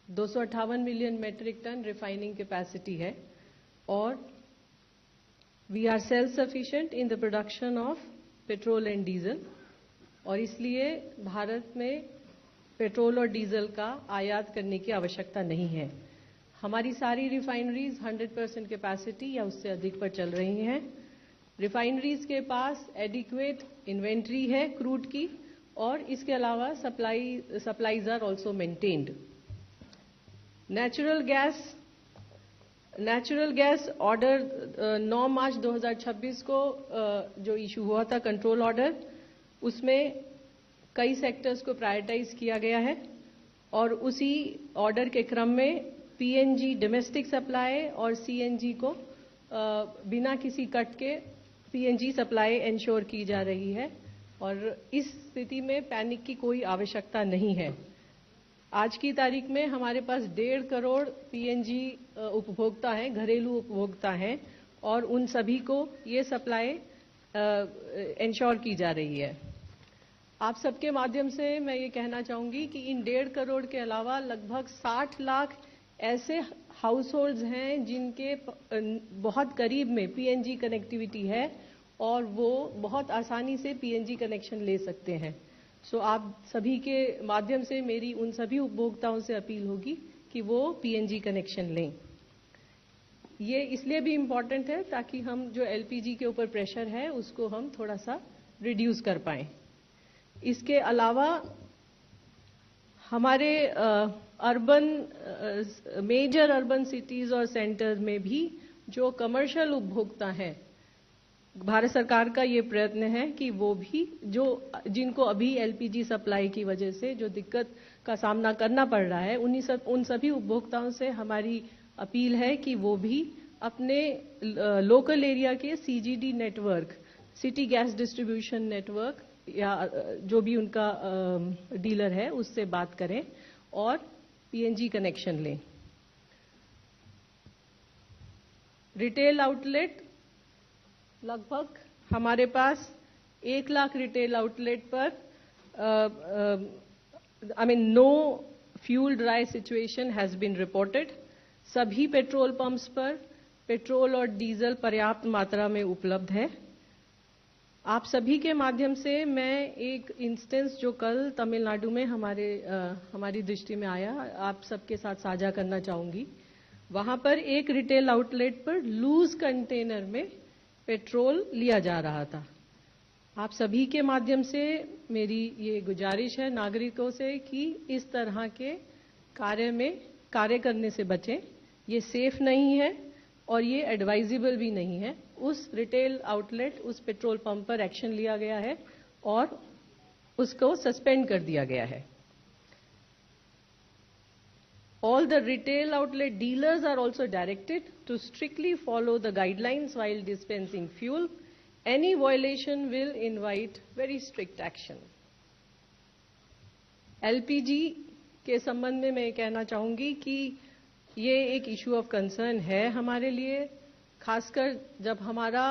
258 million metric tonne refining capacity है और we are self sufficient in the production of petrol and diesel और इसलिए भारत में petrol और डीजल का आयात करने की आवश्यकता नहीं है। हमारी सारी रिफाइनरीज 100% कैपेसिटी या उससे अधिक पर चल रही हैं। रिफाइनरीज के पास एडिक्वेट इन्वेंट्री है क्रूड की और इसके अलावा supplies are also maintained. Natural gas order 9 March 2026 को जो इशू हुआ था कंट्रोल ऑर्डर, उसमें कई सेक्टर्स को प्रायोरिटाइज किया गया है और उसी ऑर्डर के क्रम में पीएनजी डोमेस्टिक सप्लाई और सीएनजी को बिना किसी कट के पीएनजी सप्लाई इंश्योर की जा रही है और इस स्थिति में पैनिक की कोई आवश्यकता नहीं है। आज की तारीख में हमारे पास 1.5 करोड़ पीएनजी उपभोक्ता हैं, घरेलू उपभोक्ता हैं और उन सभी को ये सप्लाई इंश्योर की जा रही है। आप सबके माध्यम से मैं ये कहना चाहूंगी कि इन 1.5 करोड़ के अलावा लगभग 60 लाख ऐसे हाउस होल्ड्स हैं जिनके बहुत करीब में पीएनजी कनेक्टिविटी है और वो बहुत आसानी से पीएनजी कनेक्शन ले सकते हैं। सो आप सभी के माध्यम से मेरी उन सभी उपभोक्ताओं से अपील होगी कि वो पीएनजी कनेक्शन लें। ये इसलिए भी इम्पॉर्टेंट है ताकि हम जो एलपीजी के ऊपर प्रेशर है उसको हम थोड़ा सा रिड्यूस कर पाएं। इसके अलावा हमारे मेजर अर्बन सिटीज और सेंटर में भी जो कमर्शियल उपभोक्ता हैं, भारत सरकार का ये प्रयत्न है कि वो भी जिनको अभी एलपीजी सप्लाई की वजह से जो दिक्कत का सामना करना पड़ रहा है, उन सभी उपभोक्ताओं से हमारी अपील है कि वो भी अपने लोकल एरिया के CGD network, city gas distribution network या जो भी उनका डीलर है उससे बात करें और पीएनजी कनेक्शन लें। रिटेल आउटलेट लगभग हमारे पास 1 लाख रिटेल आउटलेट पर no fuel dry situation has been reported. सभी पेट्रोल पंप्स पर पेट्रोल और डीजल पर्याप्त मात्रा में उपलब्ध है। आप सभी के माध्यम से मैं एक इंस्टेंस जो कल तमिलनाडु में हमारी दृष्टि में आया, आप सबके साथ साझा करना चाहूंगी। वहां पर एक रिटेल आउटलेट पर लूज कंटेनर में पेट्रोल लिया जा रहा था। आप सभी के माध्यम से मेरी ये गुजारिश है नागरिकों से कि इस तरह के कार्य करने से बचें। ये सेफ नहीं है और ये एडवाइजेबल भी नहीं है। उस रिटेल आउटलेट, उस पेट्रोल पंप पर एक्शन लिया गया है और उसको सस्पेंड कर दिया गया है। All the retail outlet dealers are also directed to strictly follow the guidelines while dispensing fuel. Any violation will invite very strict action. LPG के संबंध में मैं कहना चाहूंगी कि ये एक इशू ऑफ कंसर्न है हमारे लिए, खासकर जब हमारा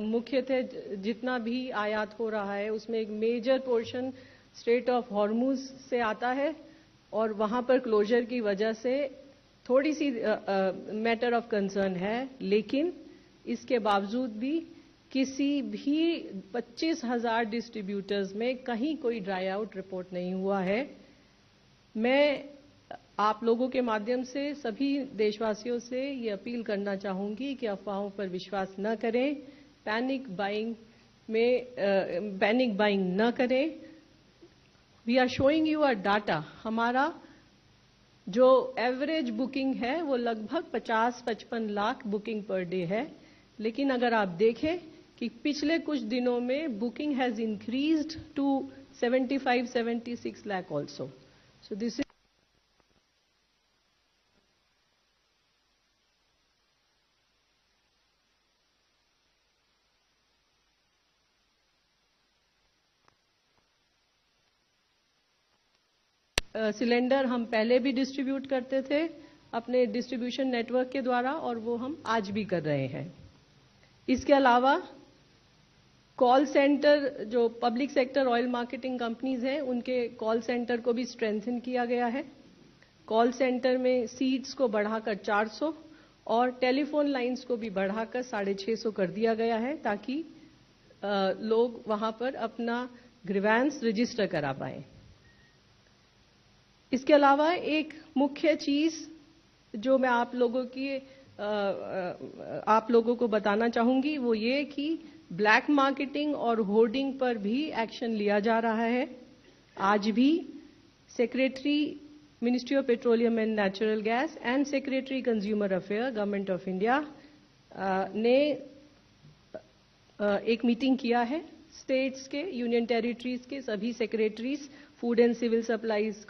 मुख्यतः जितना भी आयात हो रहा है उसमें एक major portion strait of Hormuz से आता है और वहां पर क्लोजर की वजह से थोड़ी सी मैटर ऑफ कंसर्न है। लेकिन इसके बावजूद भी किसी भी 25,000 डिस्ट्रीब्यूटर्स में कहीं कोई ड्राई आउट रिपोर्ट नहीं हुआ है। मैं आप लोगों के माध्यम से सभी देशवासियों से ये अपील करना चाहूंगी कि अफवाहों पर विश्वास न करें, पैनिक बाइंग न करें। We are showing you a data. हमारा जो एवरेज बुकिंग है वो लगभग 50-55 लाख बुकिंग पर डे है, लेकिन अगर आप देखें कि पिछले कुछ दिनों में booking has increased to 75-76 lakh also. So this cylinder हम पहले भी डिस्ट्रीब्यूट करते थे अपने डिस्ट्रीब्यूशन नेटवर्क के द्वारा और वो हम आज भी कर रहे हैं। इसके अलावा कॉल सेंटर, जो public sector oil marketing companies हैं, उनके कॉल सेंटर को भी स्ट्रेंथन किया गया है। कॉल सेंटर में सीट्स को बढ़ाकर 400 और टेलीफोन लाइंस को भी बढ़ाकर 650 कर दिया गया है, ताकि लोग वहां पर अपना ग्रीवेंस रजिस्टर करा पाएं। इसके अलावा एक मुख्य चीज जो मैं आप लोगों को बताना चाहूंगी वो ये कि ब्लैक मार्केटिंग और होर्डिंग पर भी एक्शन लिया जा रहा है। आज भी secretary ministry of petroleum and natural gas and secretary consumer affair government of India ने एक मीटिंग किया है स्टेट्स के, यूनियन टेरिटरीज के सभी secretaries, food and civil supplies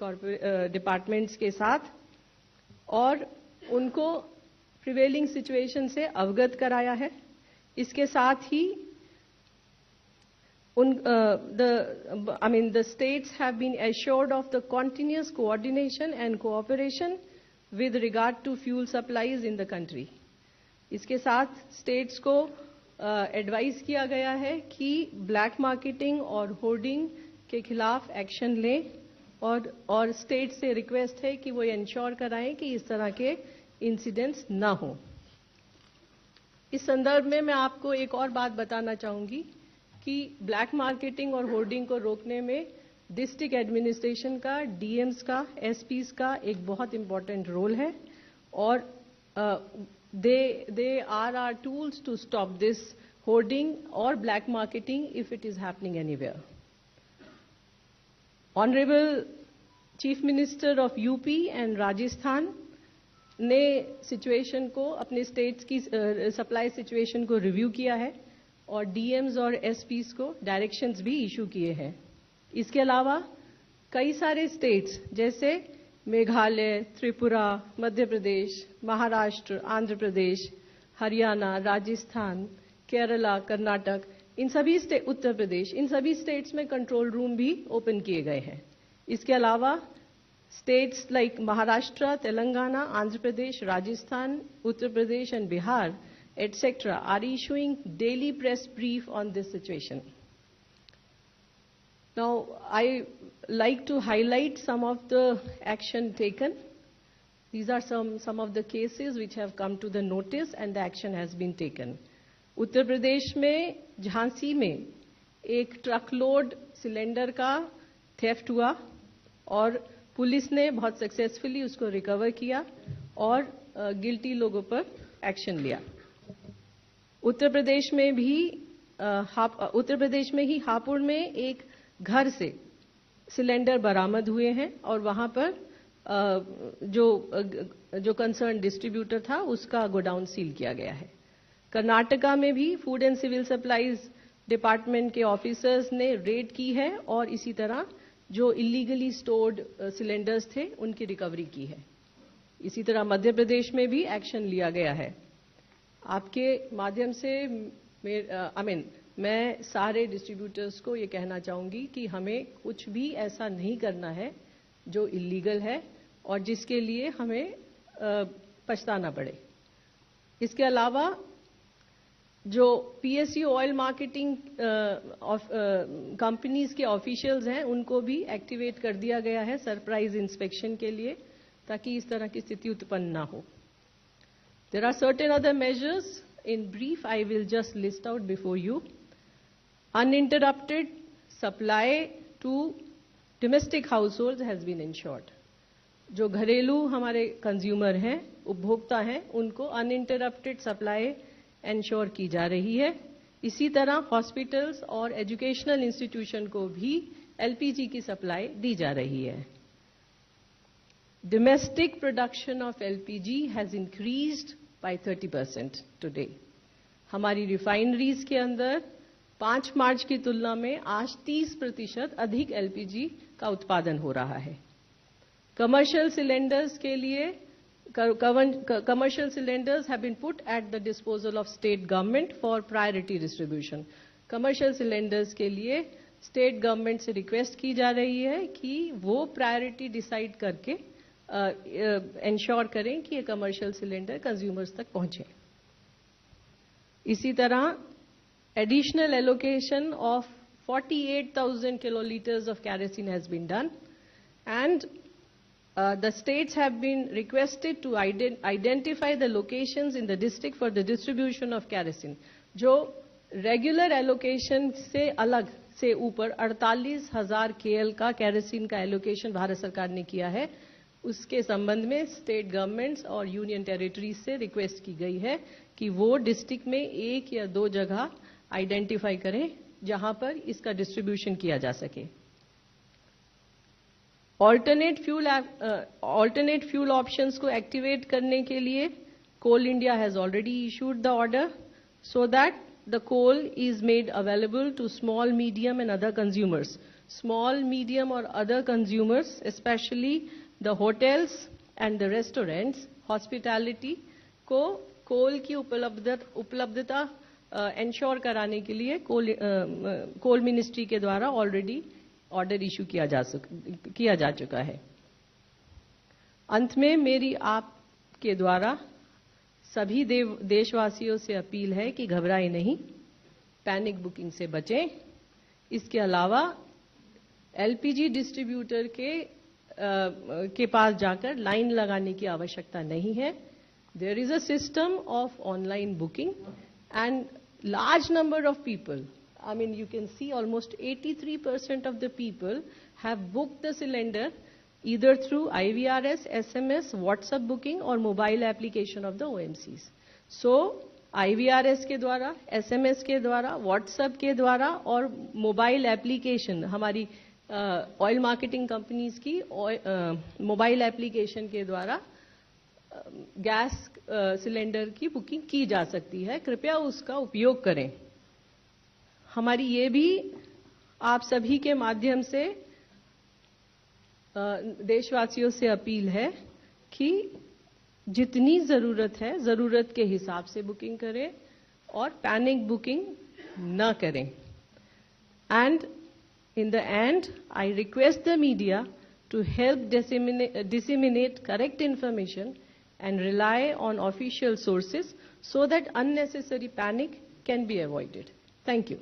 departments के साथ, और उनको प्रिवेलिंग सिचुएशन से अवगत कराया है। इसके साथ ही the states have been assured of the continuous coordination and cooperation with regard to fuel supplies in the country. इसके साथ स्टेट्स को एडवाइस किया गया है कि ब्लैक मार्केटिंग और होर्डिंग के खिलाफ एक्शन लें, और स्टेट से रिक्वेस्ट है कि वो इंश्योर कराएं कि इस तरह के इंसिडेंट्स ना हो। इस संदर्भ में मैं आपको एक और बात बताना चाहूंगी कि ब्लैक मार्केटिंग और होर्डिंग को रोकने में डिस्ट्रिक्ट एडमिनिस्ट्रेशन का, डीएम्स का, एसपीज का एक बहुत इंपॉर्टेंट रोल है, और they are our tools to stop this hoarding or black marketing if it is happening anywhere. Honorable Chief Minister of UP and Rajasthan ने सिचुएशन को, अपने स्टेट्स की सप्लाई सिचुएशन को रिव्यू किया है और डीएम्स और एसपीज को डायरेक्शंस भी इशू किए हैं। इसके अलावा कई सारे स्टेट्स जैसे मेघालय, त्रिपुरा, मध्य प्रदेश, महाराष्ट्र, आंध्र प्रदेश, हरियाणा, राजस्थान, केरला, कर्नाटक, उत्तर प्रदेश, इन सभी स्टेट्स में कंट्रोल रूम भी ओपन किए गए हैं। इसके अलावा states like Maharashtra, Telangana, Andhra Pradesh, Rajasthan, Uttar Pradesh and Bihar etc. are issuing daily press brief on this situation. Now, I like to highlight some of the action taken. These are some of the cases which have come to the notice and the action has been taken. Uttar Pradesh में झांसी में एक ट्रकलोड cylinder का theft हुआ और police ने बहुत successfully उसको recover किया और गिल्टी लोगों पर एक्शन लिया। उत्तर प्रदेश में ही हापुड़ में एक घर से सिलेंडर बरामद हुए हैं और वहां पर जो कंसर्न डिस्ट्रीब्यूटर था उसका गोडाउन सील किया गया है। कर्नाटका में भी food and civil supplies department के ऑफिसर्स ने रेड की है और इसी तरह जो इलीगली स्टोर्ड सिलेंडर्स थे उनकी रिकवरी की है। इसी तरह मध्य प्रदेश में भी एक्शन लिया गया है। आपके माध्यम से मैं सारे डिस्ट्रीब्यूटर्स को ये कहना चाहूंगी कि हमें कुछ भी ऐसा नहीं करना है जो इलीगल है और जिसके लिए हमें पछताना पड़े। इसके अलावा जो पीएसयू ऑयल मार्केटिंग कंपनीज के ऑफिशियल्स हैं उनको भी एक्टिवेट कर दिया गया है सरप्राइज इंस्पेक्शन के लिए, ताकि इस तरह की स्थिति उत्पन्न ना हो। There are certain other measures. In brief, I will just list out before you. Uninterrupted supply to domestic households has been ensured. जो घरेलू हमारे कंज्यूमर हैं, उपभोक्ता हैं, उनको अनइंटरप्टेड सप्लाई एंश्योर की जा रही है। इसी तरह हॉस्पिटल्स और एजुकेशनल इंस्टीट्यूशन को भी एलपीजी की सप्लाई दी जा रही है। Domestic production of LPG has increased by 30% today. हमारी रिफाइनरीज के अंदर 5 मार्च की तुलना में आज 30% अधिक LPG का उत्पादन हो रहा है। कमर्शियल सिलेंडर्स के लिए commercial cylinders have been put at the disposal of state government for priority distribution. Commercial cylinders के लिए स्टेट गवर्नमेंट से रिक्वेस्ट की जा रही है कि वो प्रायोरिटी डिसाइड करके इंश्योर करें कि ये कमर्शियल सिलेंडर कंज्यूमर्स तक पहुंचे। इसी तरह additional allocation of 48,000 kiloliters of kerosene has been done and The states have been requested to identify the locations in the district for the distribution of kerosene. जो regular allocation से अलग से ऊपर 48,000 KL का केरोसिन का allocation Bharat सरकार ने किया है, उसके संबंध में स्टेट गवर्नमेंट्स और यूनियन टेरिटरीज से रिक्वेस्ट की गई है कि वो डिस्ट्रिक्ट में 1 या 2 जगह आइडेंटिफाई करें जहां पर इसका डिस्ट्रीब्यूशन किया जा सके. ऑल्टरनेट फ्यूल ऑप्शंस को एक्टिवेट करने के लिए Coal India has already issued the order so that the coal is made available to small, medium and other consumers. Small, medium और other consumers, specially the hotels and the restaurants, hospitality को coal की उपलब्धता ensure कराने के लिए कोल ministry के द्वारा already order issue किया जा चुका है. अंत में मेरी आपके द्वारा सभी देशवासियों से अपील है कि घबराएं नहीं, पैनिक बुकिंग से बचें. इसके अलावा एलपीजी डिस्ट्रीब्यूटर के पास जाकर लाइन लगाने की आवश्यकता नहीं है. There is a system of online booking and large number of people, I mean you can see almost 83% of the people have booked the cylinder either through IVRS, SMS, WhatsApp booking or mobile application of the OMCs. So IVRS के द्वारा, SMS के द्वारा, WhatsApp के द्वारा और mobile application, हमारी oil marketing companies की mobile application के द्वारा गैस सिलेंडर की बुकिंग की जा सकती है. कृपया उसका उपयोग करें. हमारी ये भी आप सभी के माध्यम से देशवासियों से अपील है कि जितनी जरूरत है, जरूरत के हिसाब से बुकिंग करें और पैनिक बुकिंग न करें. And in the end I request the media to help disseminate correct information and rely on official sources so that unnecessary panic can be avoided. Thank you.